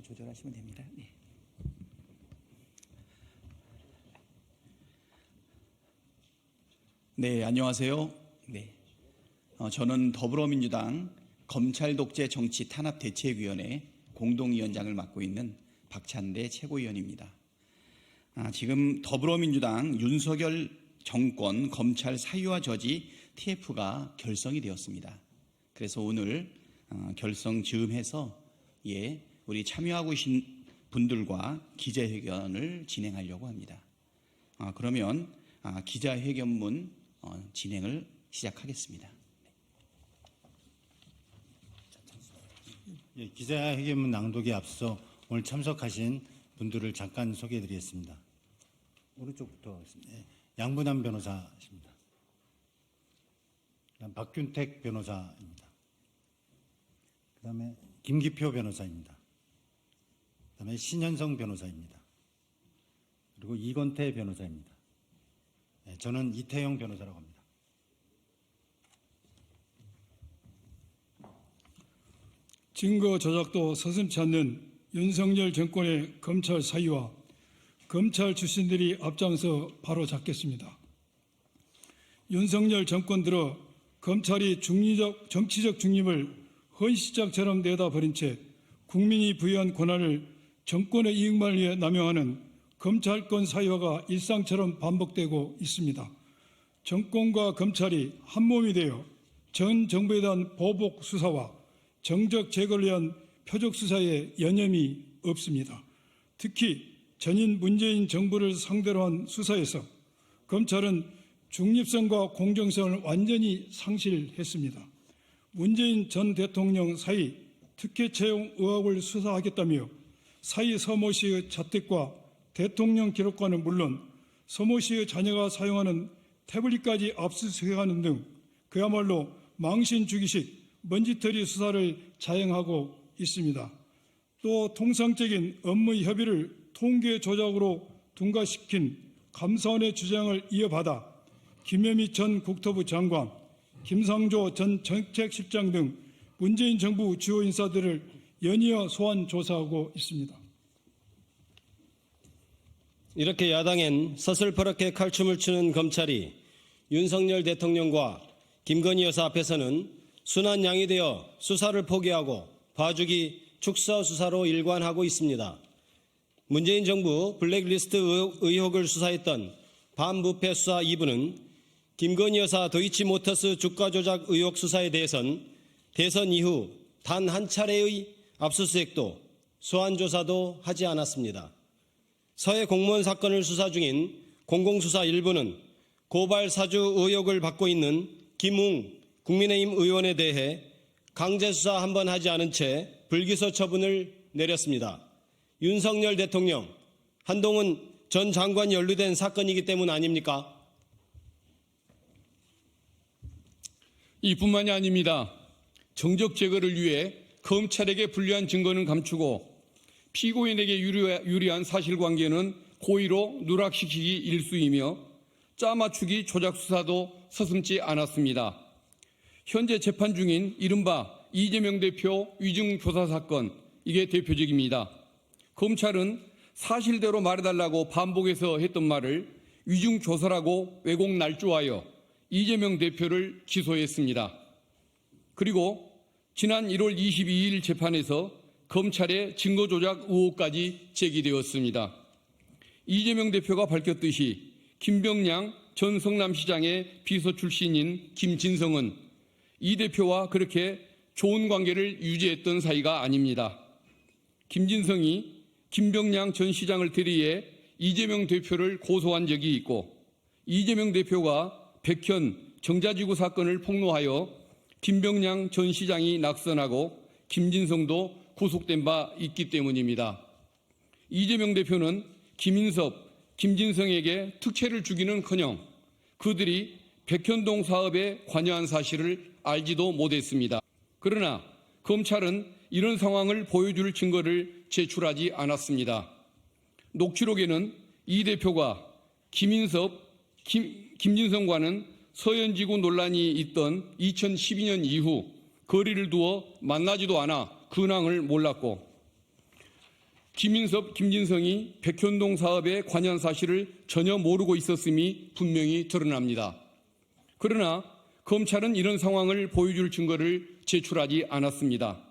마이크 조절하시면 됩니다. 네. 네, 안녕하세요. 네, 저는 더불어민주당 검찰 독재 정치 탄압 대책위원회 공동위원장을 맡고 있는 박찬대 최고위원입니다. 지금 더불어민주당 윤석열 정권 검찰 사유화 저지 TF가 결성이 되었습니다. 그래서 오늘 결성 즈음해서 우리 참여하고 계신 분들과 기자회견을 진행하려고 합니다. 그러면 기자회견문 진행을 시작하겠습니다. 예, 기자회견문 낭독에 앞서 오늘 참석하신 분들을 잠깐 소개해드리겠습니다. 오른쪽부터 하겠습니다. 예, 양분한 변호사십니다. 그다음 박균택 변호사입니다. 그다음에 김기표 변호사입니다. 그다음에 신현성 변호사입니다. 그리고 이건태 변호사입니다. 예, 저는 이태영 변호사라고 합니다. 증거 조작도 서슴지 않는 윤석열 정권의 검찰 사위와 검찰 출신들이 앞장서 바로 잡겠습니다. 윤석열 정권 들어 검찰이 정치적 중립을 헌시장처럼 내다버린 채 국민이 부여한 권한을 정권의 이익만을 위해 남용하는 검찰권 사유화가 일상처럼 반복되고 있습니다. 정권과 검찰이 한몸이 되어 전 정부에 대한 보복 수사와 정적 제거를 위한 표적 수사에 여념이 없습니다. 특히 전임 문재인 정부를 상대로 한 수사에서 검찰은 중립성과 공정성을 완전히 상실했습니다. 문재인 전 대통령 사의 특혜 채용 의혹을 수사하겠다며 사의 서모 씨의 자택과 대통령 기록관은 물론 서모 씨의 자녀가 사용하는 태블릿까지 압수수색하는 등 그야말로 망신주기식 먼지털이 수사를 자행하고 있습니다. 또 통상적인 업무 협의를 통계 조작으로 둔갑시킨 감사원의 주장을 이어받아 김현미 전 국토부 장관, 김상조 전 정책실장 등 문재인 정부 주요 인사들을 연이어 소환 조사하고 있습니다. 이렇게 야당엔 서슬퍼렇게 칼춤을 추는 검찰이 윤석열 대통령과 김건희 여사 앞에서는 순한 양이 되어 수사를 포기하고 봐주기 축소 수사로 일관하고 있습니다. 문재인 정부 블랙리스트 의혹을 수사했던 반부패 수사 2부는 김건희 여사 도이치모터스 주가 조작 의혹 수사에 대해선 대선 이후 단 한 차례의 압수수색도 소환조사도 하지 않았습니다. 서해 공무원 사건을 수사 중인 공공수사 1부는 고발 사주 의혹을 받고 있는 김웅 국민의힘 의원에 대해 강제수사 한 번 하지 않은 채 불기소 처분을 내렸습니다. 윤석열 대통령, 한동훈 전 장관이 연루된 사건이기 때문 아닙니까? 이뿐만이 아닙니다. 정적 제거를 위해 검찰에게 불리한 증거는 감추고 피고인에게 유리한 사실관계는 고의로 누락시키기 일쑤이며 짜맞추기 조작 수사도 서슴지 않았습니다. 현재 재판 중인 이른바 이재명 대표 위증조사 사건, 이게 대표적입니다. 검찰은 사실대로 말해달라고 반복해서 했던 말을 위증조사라고 왜곡 날조하여 이재명 대표를 기소했습니다. 그리고 지난 1월 22일 재판에서 검찰의 증거조작 의혹까지 제기되었습니다. 이재명 대표가 밝혔듯이 김병량 전 성남시장의 비서 출신인 김진성은 이 대표와 그렇게 좋은 관계를 유지했던 사이가 아닙니다. 김진성이 김병량 전 시장을 대리해 이재명 대표를 고소한 적이 있고 이재명 대표가 백현 정자지구 사건을 폭로하여 김병량 전 시장이 낙선하고 김진성도 구속된 바 있기 때문입니다. 이재명 대표는 김인섭, 김진성에게 특혜를 주기는커녕 그들이 백현동 사업에 관여한 사실을 알지도 못했습니다. 그러나 검찰은 이런 상황을 보여줄 증거를 제출하지 않았습니다. 녹취록에는 이 대표가 김인섭, 김진성과는 서현지구 논란이 있던 2012년 이후 거리를 두어 만나지도 않아 근황을 몰랐고 김인섭, 김진성이 백현동 사업에 관여한 사실을 전혀 모르고 있었음이 분명히 드러납니다. 그러나 검찰은 이런 상황을 보여줄 증거를 제출하지 않았습니다.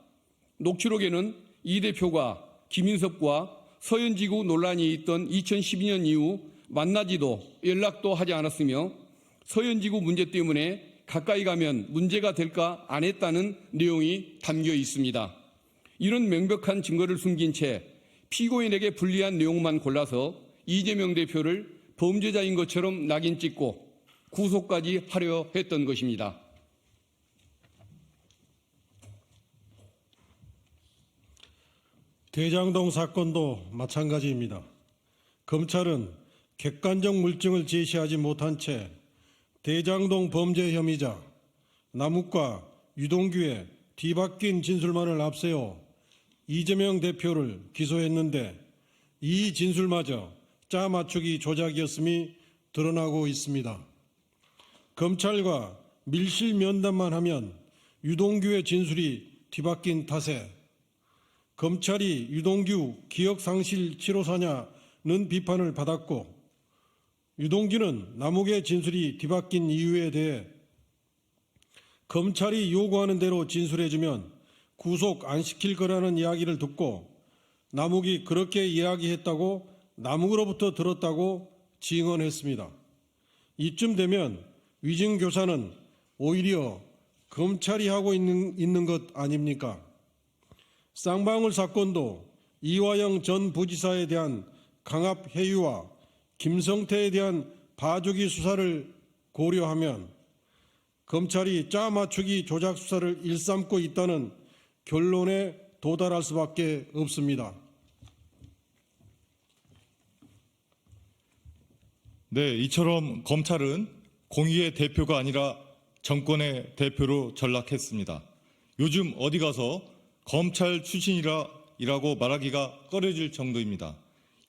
녹취록에는 이 대표가 김인섭과 서현지구 논란이 있던 2012년 이후 만나지도 연락도 하지 않았으며 서현지구 문제 때문에 가까이 가면 문제가 될까 안 했다는 내용이 담겨 있습니다. 이런 명백한 증거를 숨긴 채 피고인에게 불리한 내용만 골라서 이재명 대표를 범죄자인 것처럼 낙인 찍고 구속까지 하려 했던 것입니다. 대장동 사건도 마찬가지입니다. 검찰은 객관적 물증을 제시하지 못한 채 대장동 범죄 혐의자 남욱과 유동규의 뒤바뀐 진술만을 앞세워 이재명 대표를 기소했는데 이 진술마저 짜 맞추기 조작이었음이 드러나고 있습니다. 검찰과 밀실 면담만 하면 유동규의 진술이 뒤바뀐 탓에 검찰이 유동규 기억상실 치료사냐는 비판을 받았고 유동규는 남욱의 진술이 뒤바뀐 이유에 대해 검찰이 요구하는 대로 진술해주면 구속 안 시킬 거라는 이야기를 듣고 남욱이 그렇게 이야기했다고 남욱으로부터 들었다고 증언했습니다. 이쯤 되면 위증교사는 오히려 검찰이 하고 있는 것 아닙니까? 쌍방울 사건도 이화영 전 부지사에 대한 강압 해유와 김성태에 대한 봐주기 수사를 고려하면 검찰이 짜 맞추기 조작 수사를 일삼고 있다는 결론에 도달할 수밖에 없습니다. 네, 이처럼 검찰은 공의의 대표가 아니라 정권의 대표로 전락했습니다. 요즘 어디 가서 검찰 출신이라고 말하기가 꺼려질 정도입니다.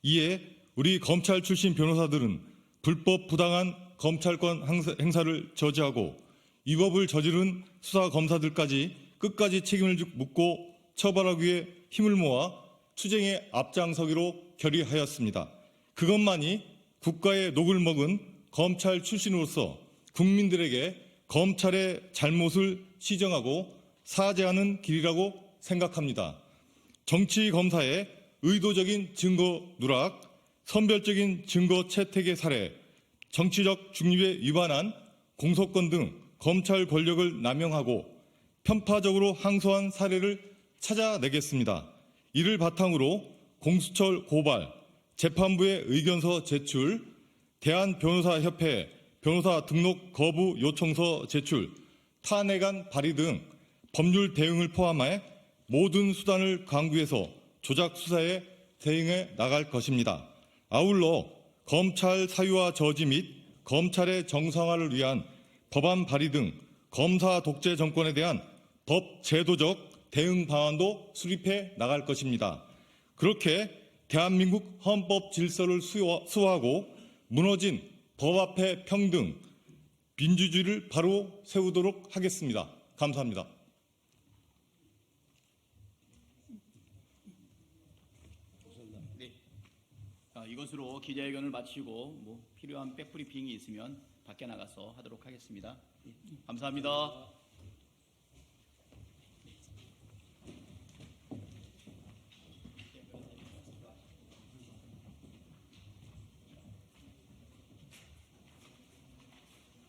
이에 우리 검찰 출신 변호사들은 불법 부당한 검찰권 행사를 저지하고 위법을 저지른 수사 검사들까지 끝까지 책임을 묻고 처벌하기 위해 힘을 모아 투쟁에 앞장서기로 결의하였습니다. 그것만이 국가의 녹을 먹은 검찰 출신으로서 국민들에게 검찰의 잘못을 시정하고 사죄하는 길이라고 생각합니다. 정치 검사의 의도적인 증거 누락, 선별적인 증거 채택의 사례, 정치적 중립에 위반한 공소권 등 검찰 권력을 남용하고 편파적으로 항소한 사례를 찾아내겠습니다. 이를 바탕으로 공수처 고발, 재판부의 의견서 제출, 대한변호사협회 변호사 등록 거부 요청서 제출, 탄핵안 발의 등 법률 대응을 포함해 모든 수단을 강구해서 조작 수사에 대응해 나갈 것입니다. 아울러 검찰 사유화 저지 및 검찰의 정상화를 위한 법안 발의 등 검사 독재 정권에 대한 법 제도적 대응 방안도 수립해 나갈 것입니다. 그렇게 대한민국 헌법 질서를 수호하고 무너진 법 앞에 평등, 민주주의를 바로 세우도록 하겠습니다. 감사합니다. 이것으로 기자회견을 마치고 필요한 백브리핑이 있으면 밖에 나가서 하도록 하겠습니다. 감사합니다.